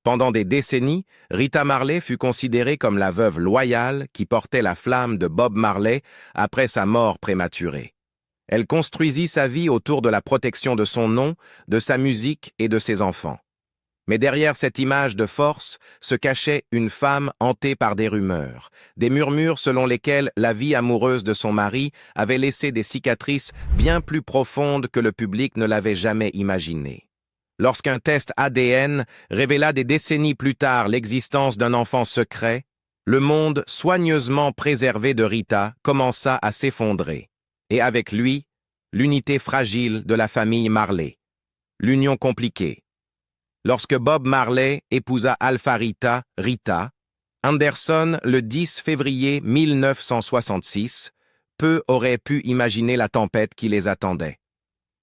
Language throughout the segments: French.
Pendant des décennies, Rita Marley fut considérée comme la veuve loyale qui portait la flamme de Bob Marley après sa mort prématurée. Elle construisit sa vie autour de la protection de son nom, de sa musique et de ses enfants. Mais derrière cette image de force se cachait une femme hantée par des murmures selon lesquels la vie amoureuse de son mari avait laissé des cicatrices bien plus profondes que le public ne l'avait jamais imaginé. Lorsqu'un test ADN révéla des décennies plus tard l'existence d'un enfant secret, le monde soigneusement préservé de Rita commença à s'effondrer, et avec lui, l'unité fragile de la famille Marley. L'union compliquée. Lorsque Bob Marley épousa Alpha Rita Anderson le 10 février 1966, peu auraient pu imaginer la tempête qui les attendait.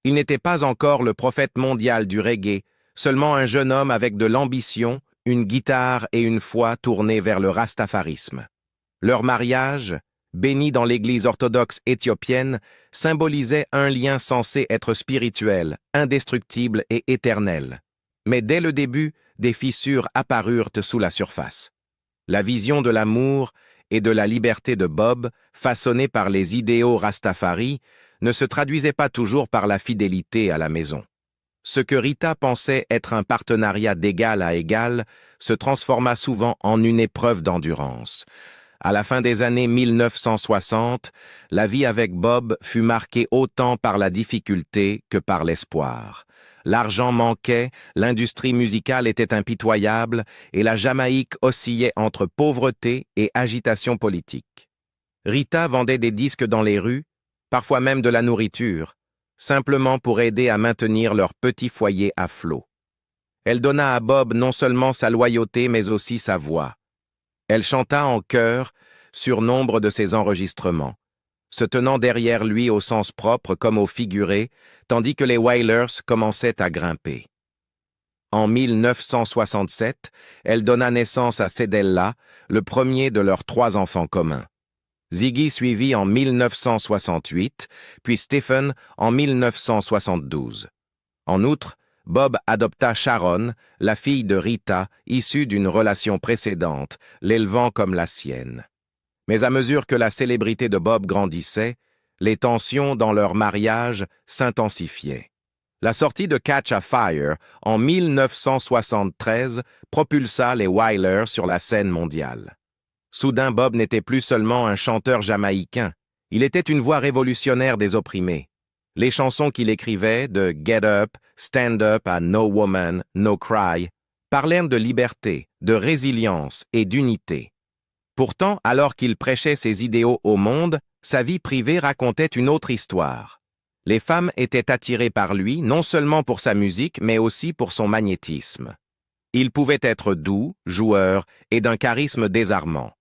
Il n'était pas encore le prophète mondial du reggae, seulement un jeune homme avec de l'ambition, une guitare et une foi tournée vers le rastafarisme. Leur mariage, béni dans l'église orthodoxe éthiopienne, symbolisait un lien censé être spirituel, indestructible et éternel. Mais dès le début, des fissures apparurent sous la surface. La vision de l'amour et de la liberté de Bob, façonnée par les idéaux Rastafari, ne se traduisait pas toujours par la fidélité à la maison. Ce que Rita pensait être un partenariat d'égal à égal se transforma souvent en une épreuve d'endurance. À la fin des années 1960, la vie avec Bob fut marquée autant par la difficulté que par l'espoir. L'argent manquait, l'industrie musicale était impitoyable et la Jamaïque oscillait entre pauvreté et agitation politique. Rita vendait des disques dans les rues, parfois même de la nourriture, simplement pour aider à maintenir leur petit foyer à flot. Elle donna à Bob non seulement sa loyauté mais aussi sa voix. Elle chanta en chœur sur nombre de ses enregistrements, se tenant derrière lui au sens propre comme au figuré, tandis que les Wailers commençaient à grimper. En 1967, elle donna naissance à Cedella, le premier de leurs 3 enfants communs. Ziggy suivit en 1968, puis Stephen en 1972. En outre, Bob adopta Sharon, la fille de Rita, issue d'une relation précédente, l'élevant comme la sienne. Mais à mesure que la célébrité de Bob grandissait, les tensions dans leur mariage s'intensifiaient. La sortie de Catch a Fire en 1973 propulsa les Wailers sur la scène mondiale. Soudain, Bob n'était plus seulement un chanteur jamaïcain, il était une voix révolutionnaire des opprimés. Les chansons qu'il écrivait, de Get Up, Stand Up à No Woman, No Cry, parlaient de liberté, de résilience et d'unité. Pourtant, alors qu'il prêchait ses idéaux au monde, sa vie privée racontait une autre histoire. Les femmes étaient attirées par lui, non seulement pour sa musique, mais aussi pour son magnétisme. Il pouvait être doux, joueur et d'un charisme désarmant.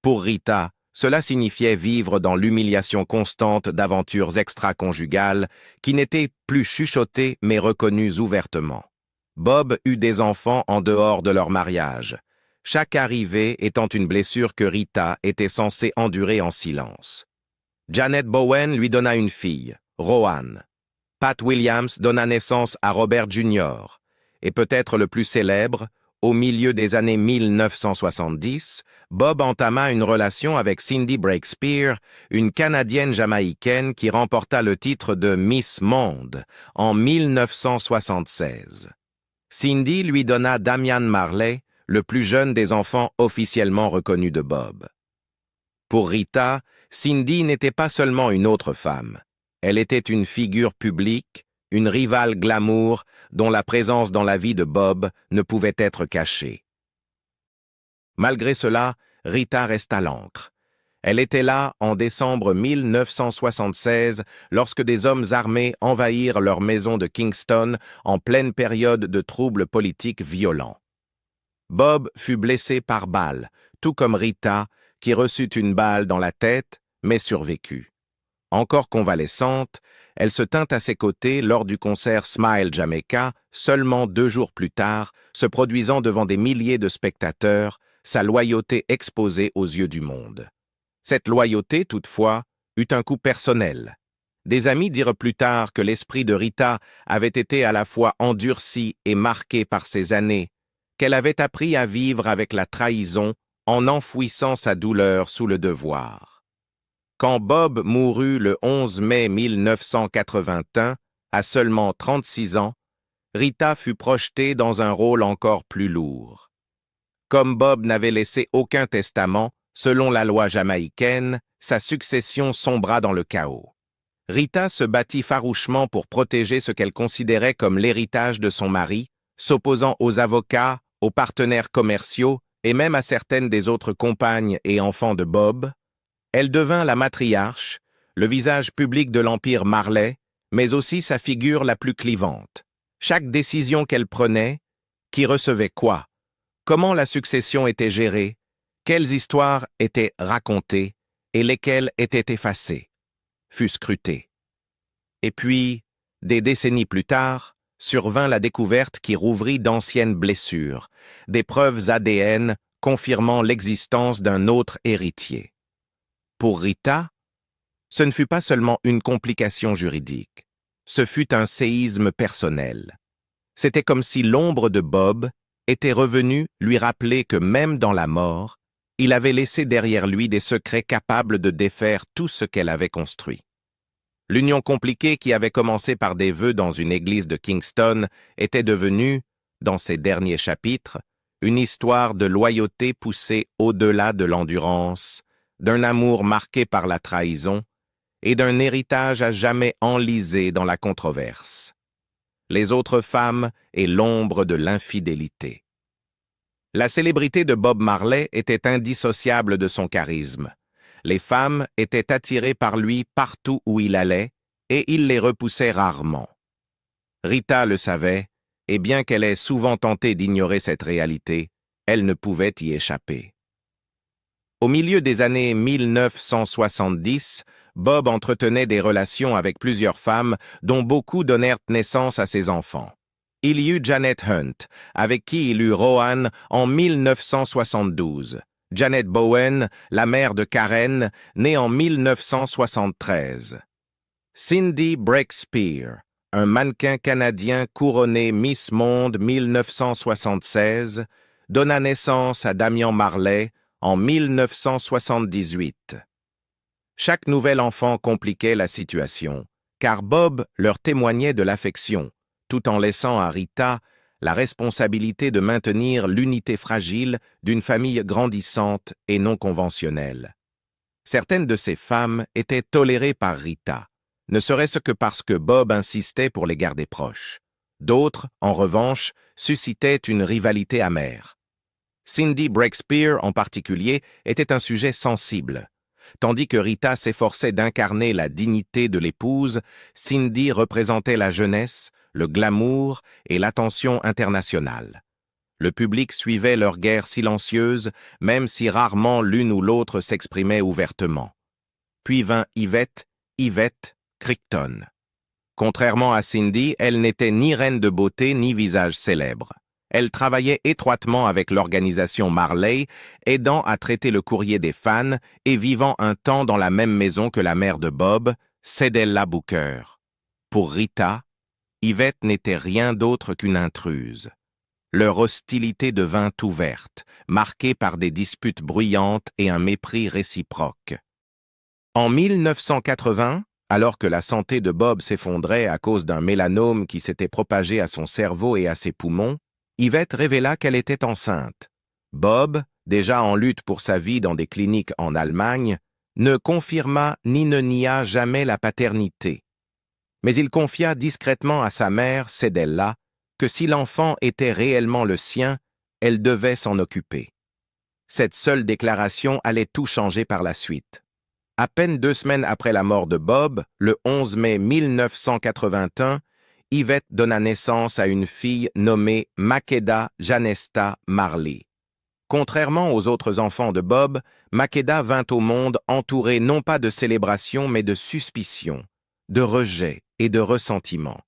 Pour Rita, cela signifiait vivre dans l'humiliation constante d'aventures extra-conjugales qui n'étaient plus chuchotées mais reconnues ouvertement. Bob eut des enfants en dehors de leur mariage, chaque arrivée étant une blessure que Rita était censée endurer en silence. Janet Bowen lui donna une fille, Roanne. Pat Williams donna naissance à Robert Jr. Et peut-être le plus célèbre, au milieu des années 1970, Bob entama une relation avec Cindy Breakspear, une Canadienne jamaïcaine qui remporta le titre de Miss Monde en 1976. Cindy lui donna Damian Marley, le plus jeune des enfants officiellement reconnus de Bob. Pour Rita, Cindy n'était pas seulement une autre femme. Elle était une figure publique, une rivale glamour dont la présence dans la vie de Bob ne pouvait être cachée. Malgré cela, Rita resta l'ancre. Elle était là en décembre 1976 lorsque des hommes armés envahirent leur maison de Kingston en pleine période de troubles politiques violents. Bob fut blessé par balle, tout comme Rita, qui reçut une balle dans la tête, mais survécut. Encore convalescente, elle se tint à ses côtés lors du concert Smile Jamaica, seulement 2 jours plus tard, se produisant devant des milliers de spectateurs, sa loyauté exposée aux yeux du monde. Cette loyauté, toutefois, eut un coût personnel. Des amis dirent plus tard que l'esprit de Rita avait été à la fois endurci et marqué par ces années, qu'elle avait appris à vivre avec la trahison en enfouissant sa douleur sous le devoir. Quand Bob mourut le 11 mai 1981, à seulement 36 ans, Rita fut projetée dans un rôle encore plus lourd. Comme Bob n'avait laissé aucun testament, selon la loi jamaïcaine, sa succession sombra dans le chaos. Rita se battit farouchement pour protéger ce qu'elle considérait comme l'héritage de son mari, s'opposant aux avocats, aux partenaires commerciaux et même à certaines des autres compagnes et enfants de Bob. Elle devint la matriarche, le visage public de l'empire Marley, mais aussi sa figure la plus clivante. Chaque décision qu'elle prenait, qui recevait quoi, comment la succession était gérée, quelles histoires étaient racontées et lesquelles étaient effacées, fut scrutée. Et puis, des décennies plus tard, survint la découverte qui rouvrit d'anciennes blessures, des preuves ADN confirmant l'existence d'un autre héritier. Pour Rita, ce ne fut pas seulement une complication juridique, ce fut un séisme personnel. C'était comme si l'ombre de Bob était revenue lui rappeler que même dans la mort, il avait laissé derrière lui des secrets capables de défaire tout ce qu'elle avait construit. L'union compliquée qui avait commencé par des vœux dans une église de Kingston était devenue, dans ses derniers chapitres, une histoire de loyauté poussée au-delà de l'endurance, d'un amour marqué par la trahison et d'un héritage à jamais enlisé dans la controverse. Les autres femmes et l'ombre de l'infidélité. La célébrité de Bob Marley était indissociable de son charisme. Les femmes étaient attirées par lui partout où il allait, et il les repoussait rarement. Rita le savait, et bien qu'elle ait souvent tenté d'ignorer cette réalité, elle ne pouvait y échapper. Au milieu des années 1970, Bob entretenait des relations avec plusieurs femmes, dont beaucoup donnèrent naissance à ses enfants. Il y eut Janet Hunt, avec qui il eut Rohan en 1972. Janet Bowen, la mère de Karen, née en 1973. Cindy Breakspear, un mannequin canadien couronné Miss Monde 1976, donna naissance à Damian Marley en 1978. Chaque nouvel enfant compliquait la situation, car Bob leur témoignait de l'affection, tout en laissant à Rita la responsabilité de maintenir l'unité fragile d'une famille grandissante et non conventionnelle. Certaines de ces femmes étaient tolérées par Rita, ne serait-ce que parce que Bob insistait pour les garder proches. D'autres, en revanche, suscitaient une rivalité amère. Cindy Breakspear, en particulier, était un sujet sensible. Tandis que Rita s'efforçait d'incarner la dignité de l'épouse, Cindy représentait la jeunesse, le glamour et l'attention internationale. Le public suivait leur guerre silencieuse, même si rarement l'une ou l'autre s'exprimait ouvertement. Puis vint Yvette Crichton. Contrairement à Cindy, elle n'était ni reine de beauté ni visage célèbre. Elle travaillait étroitement avec l'organisation Marley, aidant à traiter le courrier des fans et vivant un temps dans la même maison que la mère de Bob, Cedella Booker. Pour Rita, Yvette n'était rien d'autre qu'une intruse. Leur hostilité devint ouverte, marquée par des disputes bruyantes et un mépris réciproque. En 1980, alors que la santé de Bob s'effondrait à cause d'un mélanome qui s'était propagé à son cerveau et à ses poumons, Yvette révéla qu'elle était enceinte. Bob, déjà en lutte pour sa vie dans des cliniques en Allemagne, ne confirma ni ne nia jamais la paternité. Mais il confia discrètement à sa mère, Cedella, que si l'enfant était réellement le sien, elle devait s'en occuper. Cette seule déclaration allait tout changer par la suite. À peine 2 semaines après la mort de Bob, le 11 mai 1981, Yvette donna naissance à une fille nommée Makeda Janesta Marley. Contrairement aux autres enfants de Bob, Makeda vint au monde entourée non pas de célébration mais de suspicion, de rejet et de ressentiment.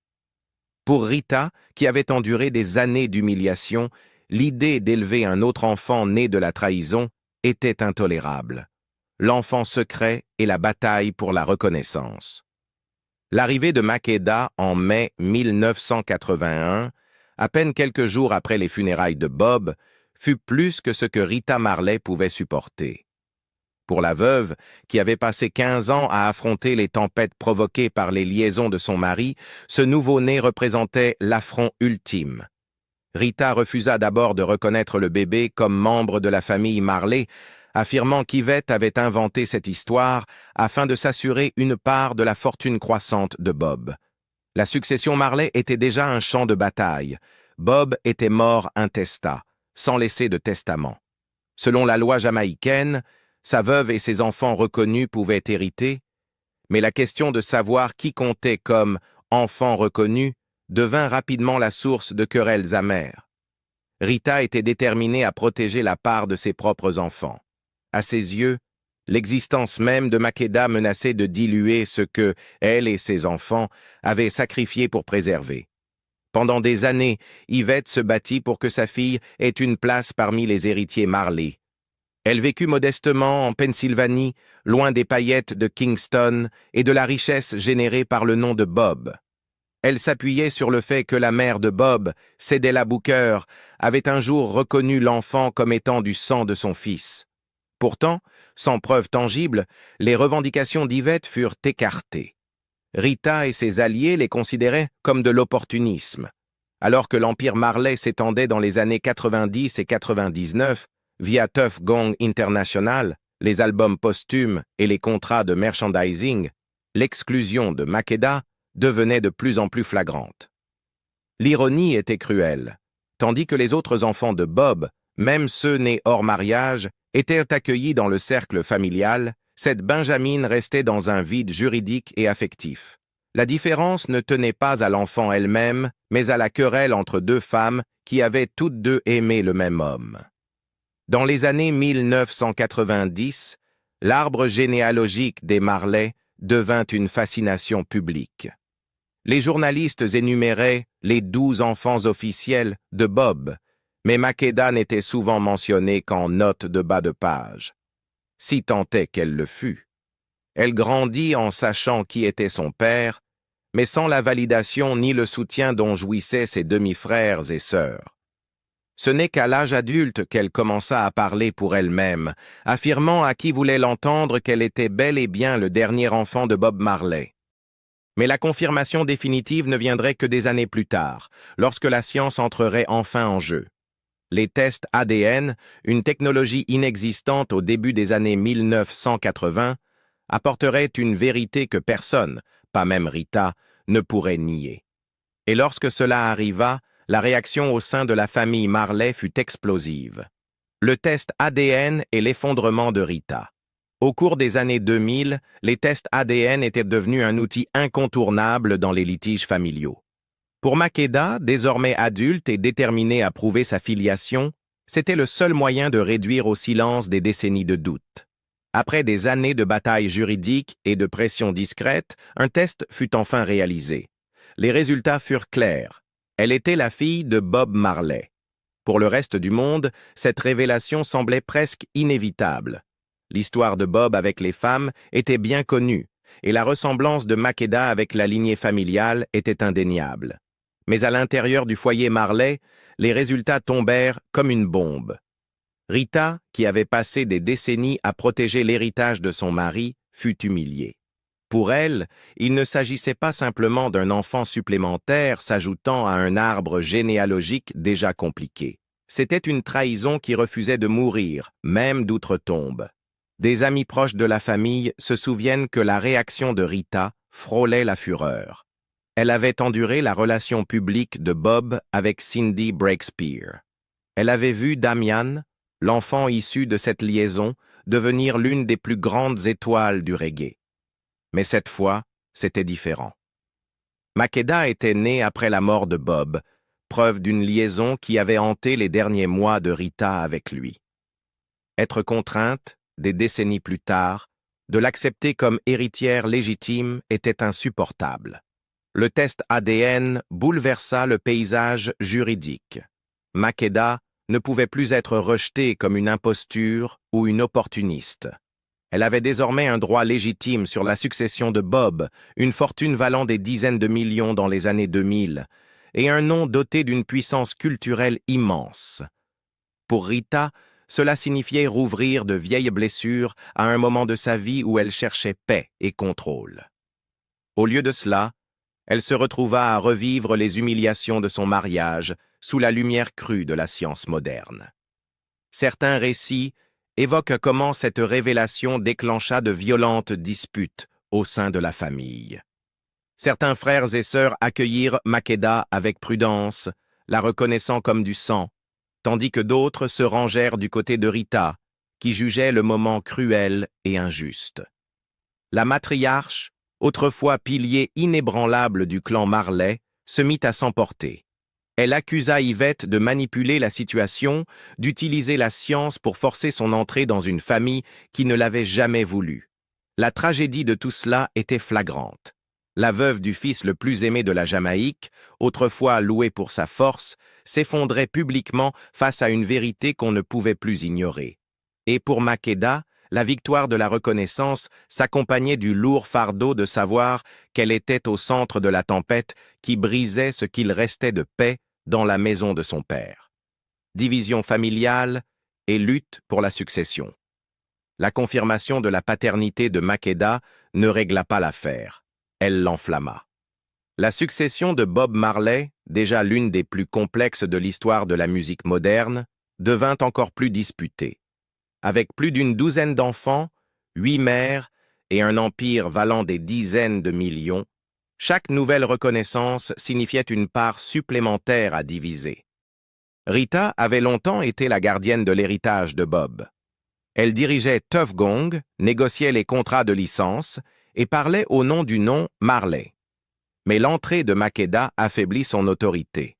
Pour Rita, qui avait enduré des années d'humiliation, l'idée d'élever un autre enfant né de la trahison était intolérable. L'enfant secret et la bataille pour la reconnaissance. L'arrivée de Makeda en mai 1981 à peine quelques jours après les funérailles de Bob, fut plus que ce que Rita Marley pouvait supporter. Pour la veuve, qui avait passé 15 ans à affronter les tempêtes provoquées par les liaisons de son mari, ce nouveau-né représentait l'affront ultime. Rita refusa d'abord de reconnaître le bébé comme membre de la famille Marley, affirmant qu'Yvette avait inventé cette histoire afin de s'assurer une part de la fortune croissante de Bob. La succession Marley était déjà un champ de bataille. Bob était mort intestat, sans laisser de testament. Selon la loi jamaïcaine, sa veuve et ses enfants reconnus pouvaient hériter, mais la question de savoir qui comptait comme enfant reconnu devint rapidement la source de querelles amères. Rita était déterminée à protéger la part de ses propres enfants. À ses yeux, l'existence même de Makeda menaçait de diluer ce que, elle et ses enfants, avaient sacrifié pour préserver. Pendant des années, Yvette se battit pour que sa fille ait une place parmi les héritiers Marley. Elle vécut modestement en Pennsylvanie, loin des paillettes de Kingston et de la richesse générée par le nom de Bob. Elle s'appuyait sur le fait que la mère de Bob, Cedella Booker, avait un jour reconnu l'enfant comme étant du sang de son fils. Pourtant, sans preuve tangible, les revendications d'Yvette furent écartées. Rita et ses alliés les considéraient comme de l'opportunisme. Alors que l'empire Marley s'étendait dans les années 90 et 99, via Tuff Gong International, les albums posthumes et les contrats de merchandising, l'exclusion de Makeda devenait de plus en plus flagrante. L'ironie était cruelle. Tandis que les autres enfants de Bob, même ceux nés hors mariage, étaient accueillis dans le cercle familial, cette Benjamine restait dans un vide juridique et affectif. La différence ne tenait pas à l'enfant elle-même, mais à la querelle entre deux femmes qui avaient toutes deux aimé le même homme. Dans les années 1990, l'arbre généalogique des Marley devint une fascination publique. Les journalistes énuméraient les 12 enfants officiels de Bob, mais Makeda n'était souvent mentionnée qu'en note de bas de page. Si tant est qu'elle le fût. Elle grandit en sachant qui était son père, mais sans la validation ni le soutien dont jouissaient ses demi-frères et sœurs. Ce n'est qu'à l'âge adulte qu'elle commença à parler pour elle-même, affirmant à qui voulait l'entendre qu'elle était bel et bien le dernier enfant de Bob Marley. Mais la confirmation définitive ne viendrait que des années plus tard, lorsque la science entrerait enfin en jeu. Les tests ADN, une technologie inexistante au début des années 1980, apporteraient une vérité que personne, pas même Rita, ne pourrait nier. Et lorsque cela arriva, la réaction au sein de la famille Marley fut explosive. Le test ADN et l'effondrement de Rita. Au cours des années 2000, les tests ADN étaient devenus un outil incontournable dans les litiges familiaux. Pour Makeda, désormais adulte et déterminé à prouver sa filiation, c'était le seul moyen de réduire au silence des décennies de doute. Après des années de batailles juridiques et de pression discrète, un test fut enfin réalisé. Les résultats furent clairs. Elle était la fille de Bob Marley. Pour le reste du monde, cette révélation semblait presque inévitable. L'histoire de Bob avec les femmes était bien connue, et la ressemblance de Makeda avec la lignée familiale était indéniable. Mais à l'intérieur du foyer Marley, les résultats tombèrent comme une bombe. Rita, qui avait passé des décennies à protéger l'héritage de son mari, fut humiliée. Pour elle, il ne s'agissait pas simplement d'un enfant supplémentaire s'ajoutant à un arbre généalogique déjà compliqué. C'était une trahison qui refusait de mourir, même d'outre-tombe. Des amis proches de la famille se souviennent que la réaction de Rita frôlait la fureur. Elle avait enduré la relation publique de Bob avec Cindy Breakspear. Elle avait vu Damian, l'enfant issu de cette liaison, devenir l'une des plus grandes étoiles du reggae. Mais cette fois, c'était différent. Makeda était née après la mort de Bob, preuve d'une liaison qui avait hanté les derniers mois de Rita avec lui. Être contrainte, des décennies plus tard, de l'accepter comme héritière légitime était insupportable. Le test ADN bouleversa le paysage juridique. Makeda ne pouvait plus être rejetée comme une imposture ou une opportuniste. Elle avait désormais un droit légitime sur la succession de Bob, une fortune valant des dizaines de millions dans les années 2000, et un nom doté d'une puissance culturelle immense. Pour Rita, cela signifiait rouvrir de vieilles blessures à un moment de sa vie où elle cherchait paix et contrôle. Au lieu de cela, elle se retrouva à revivre les humiliations de son mariage sous la lumière crue de la science moderne. Certains récits évoquent comment cette révélation déclencha de violentes disputes au sein de la famille. Certains frères et sœurs accueillirent Makeda avec prudence, la reconnaissant comme du sang, tandis que d'autres se rangèrent du côté de Rita, qui jugeait le moment cruel et injuste. La matriarche, autrefois pilier inébranlable du clan Marley, se mit à s'emporter. Elle accusa Yvette de manipuler la situation, d'utiliser la science pour forcer son entrée dans une famille qui ne l'avait jamais voulu. La tragédie de tout cela était flagrante. La veuve du fils le plus aimé de la Jamaïque, autrefois louée pour sa force, s'effondrait publiquement face à une vérité qu'on ne pouvait plus ignorer. Et pour Makeda, la victoire de la reconnaissance s'accompagnait du lourd fardeau de savoir qu'elle était au centre de la tempête qui brisait ce qu'il restait de paix dans la maison de son père. Division familiale et lutte pour la succession. La confirmation de la paternité de Makeda ne régla pas l'affaire. Elle l'enflamma. La succession de Bob Marley, déjà l'une des plus complexes de l'histoire de la musique moderne, devint encore plus disputée. Avec plus d'une douzaine d'enfants, 8 mères et un empire valant des dizaines de millions, chaque nouvelle reconnaissance signifiait une part supplémentaire à diviser. Rita avait longtemps été la gardienne de l'héritage de Bob. Elle dirigeait Tuff Gong, négociait les contrats de licence et parlait au nom du nom Marley. Mais l'entrée de Makeda affaiblit son autorité.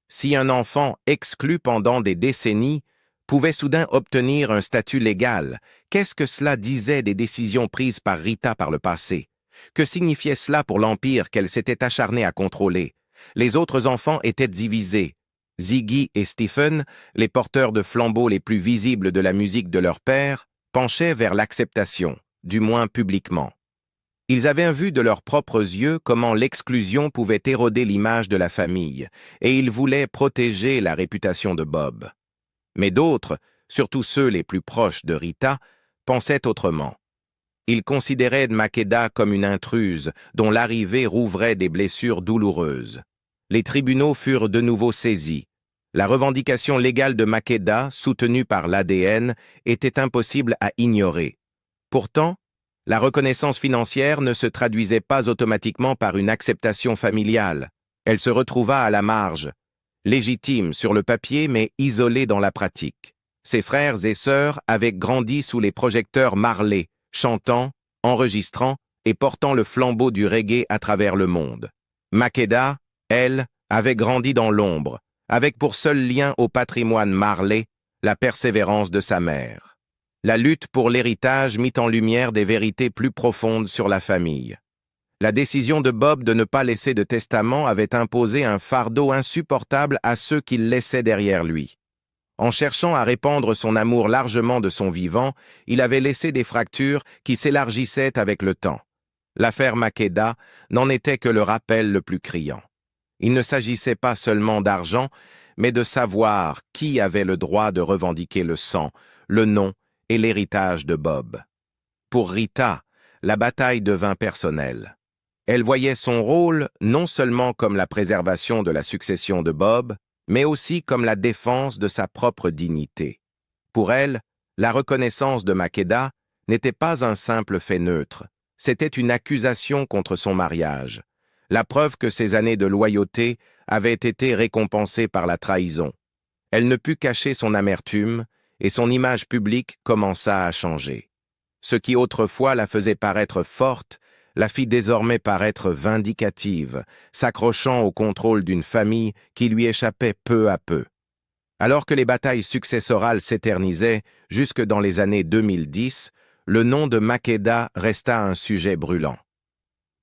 Si un enfant exclu pendant des décennies pouvait soudain obtenir un statut légal, qu'est-ce que cela disait des décisions prises par Rita par le passé? Que signifiait cela pour l'empire qu'elle s'était acharnée à contrôler? Les autres enfants étaient divisés. Ziggy et Stephen, les porteurs de flambeaux les plus visibles de la musique de leur père, penchaient vers l'acceptation, du moins publiquement. Ils avaient vu de leurs propres yeux comment l'exclusion pouvait éroder l'image de la famille, et ils voulaient protéger la réputation de Bob. Mais d'autres, surtout ceux les plus proches de Rita, pensaient autrement. Ils considéraient Makeda comme une intruse dont l'arrivée rouvrait des blessures douloureuses. Les tribunaux furent de nouveau saisis. La revendication légale de Makeda, soutenue par l'ADN, était impossible à ignorer. Pourtant, la reconnaissance financière ne se traduisait pas automatiquement par une acceptation familiale. Elle se retrouva à la marge, légitime sur le papier mais isolée dans la pratique. Ses frères et sœurs avaient grandi sous les projecteurs Marley, chantant, enregistrant et portant le flambeau du reggae à travers le monde. Makeda, elle, avait grandi dans l'ombre, avec pour seul lien au patrimoine Marley la persévérance de sa mère. La lutte pour l'héritage mit en lumière des vérités plus profondes sur la famille. La décision de Bob de ne pas laisser de testament avait imposé un fardeau insupportable à ceux qu'il laissait derrière lui. En cherchant à répandre son amour largement de son vivant, il avait laissé des fractures qui s'élargissaient avec le temps. L'affaire Makeda n'en était que le rappel le plus criant. Il ne s'agissait pas seulement d'argent, mais de savoir qui avait le droit de revendiquer le sang, le nom et l'héritage de Bob. Pour Rita, la bataille devint personnelle. Elle voyait son rôle non seulement comme la préservation de la succession de Bob, mais aussi comme la défense de sa propre dignité. Pour elle, la reconnaissance de Makeda n'était pas un simple fait neutre, c'était une accusation contre son mariage, la preuve que ses années de loyauté avaient été récompensées par la trahison. Elle ne put cacher son amertume, et son image publique commença à changer. Ce qui autrefois la faisait paraître forte, la fit désormais paraître vindicative, s'accrochant au contrôle d'une famille qui lui échappait peu à peu. Alors que les batailles successorales s'éternisaient jusque dans les années 2010, le nom de Makeda resta un sujet brûlant.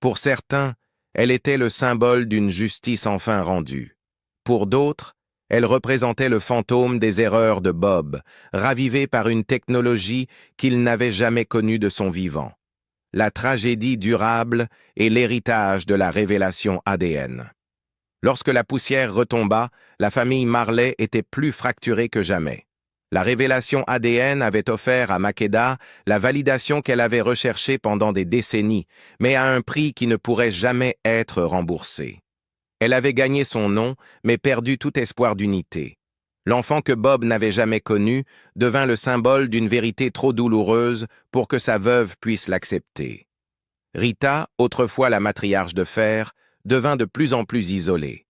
Pour certains, elle était le symbole d'une justice enfin rendue. Pour d'autres, elle représentait le fantôme des erreurs de Bob, ravivé par une technologie qu'il n'avait jamais connue de son vivant. La tragédie durable et l'héritage de la révélation ADN. Lorsque la poussière retomba, la famille Marley était plus fracturée que jamais. La révélation ADN avait offert à Makeda la validation qu'elle avait recherchée pendant des décennies, mais à un prix qui ne pourrait jamais être remboursé. Elle avait gagné son nom, mais perdu tout espoir d'unité. L'enfant que Bob n'avait jamais connu devint le symbole d'une vérité trop douloureuse pour que sa veuve puisse l'accepter. Rita, autrefois la matriarche de fer, devint de plus en plus isolée.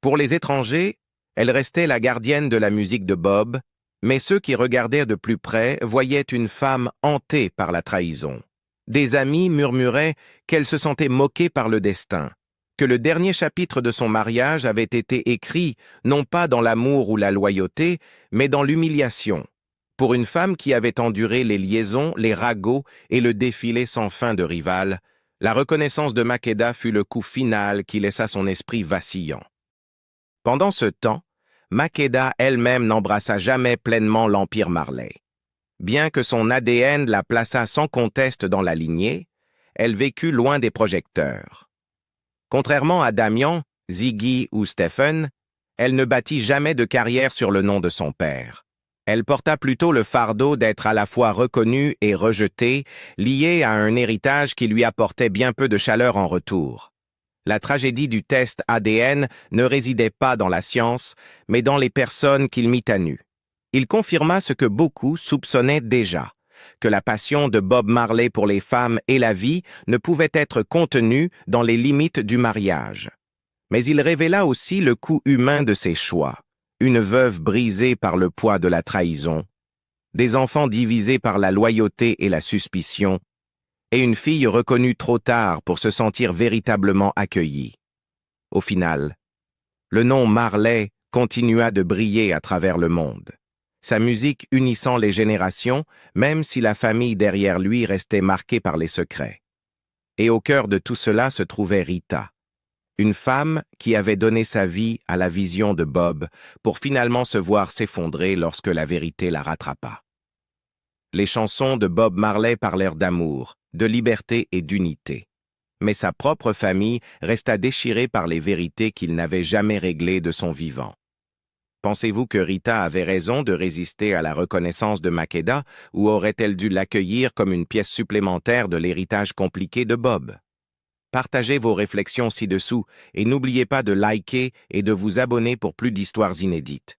Pour les étrangers, elle restait la gardienne de la musique de Bob, mais ceux qui regardaient de plus près voyaient une femme hantée par la trahison. Des amis murmuraient qu'elle se sentait moquée par le destin, que le dernier chapitre de son mariage avait été écrit non pas dans l'amour ou la loyauté, mais dans l'humiliation, pour une femme qui avait enduré les liaisons, les ragots et le défilé sans fin de rivales. La reconnaissance de Makeda fut le coup final qui laissa son esprit vacillant. Pendant ce temps, Makeda elle-même n'embrassa jamais pleinement l'Empire Marley. Bien que son ADN la plaçât sans conteste dans la lignée, elle vécut loin des projecteurs. Contrairement à Damian, Ziggy ou Stephen, elle ne bâtit jamais de carrière sur le nom de son père. Elle porta plutôt le fardeau d'être à la fois reconnue et rejetée, liée à un héritage qui lui apportait bien peu de chaleur en retour. La tragédie du test ADN ne résidait pas dans la science, mais dans les personnes qu'il mit à nu. Il confirma ce que beaucoup soupçonnaient déjà, que la passion de Bob Marley pour les femmes et la vie ne pouvait être contenue dans les limites du mariage. Mais il révéla aussi le coût humain de ses choix, une veuve brisée par le poids de la trahison, des enfants divisés par la loyauté et la suspicion, et une fille reconnue trop tard pour se sentir véritablement accueillie. Au final, le nom Marley continua de briller à travers le monde, sa musique unissant les générations, même si la famille derrière lui restait marquée par les secrets. Et au cœur de tout cela se trouvait Rita, une femme qui avait donné sa vie à la vision de Bob pour finalement se voir s'effondrer lorsque la vérité la rattrapa. Les chansons de Bob Marley parlèrent d'amour, de liberté et d'unité. Mais sa propre famille resta déchirée par les vérités qu'il n'avait jamais réglées de son vivant. Pensez-vous que Rita avait raison de résister à la reconnaissance de Makeda ou aurait-elle dû l'accueillir comme une pièce supplémentaire de l'héritage compliqué de Bob? Partagez vos réflexions ci-dessous et n'oubliez pas de liker et de vous abonner pour plus d'histoires inédites.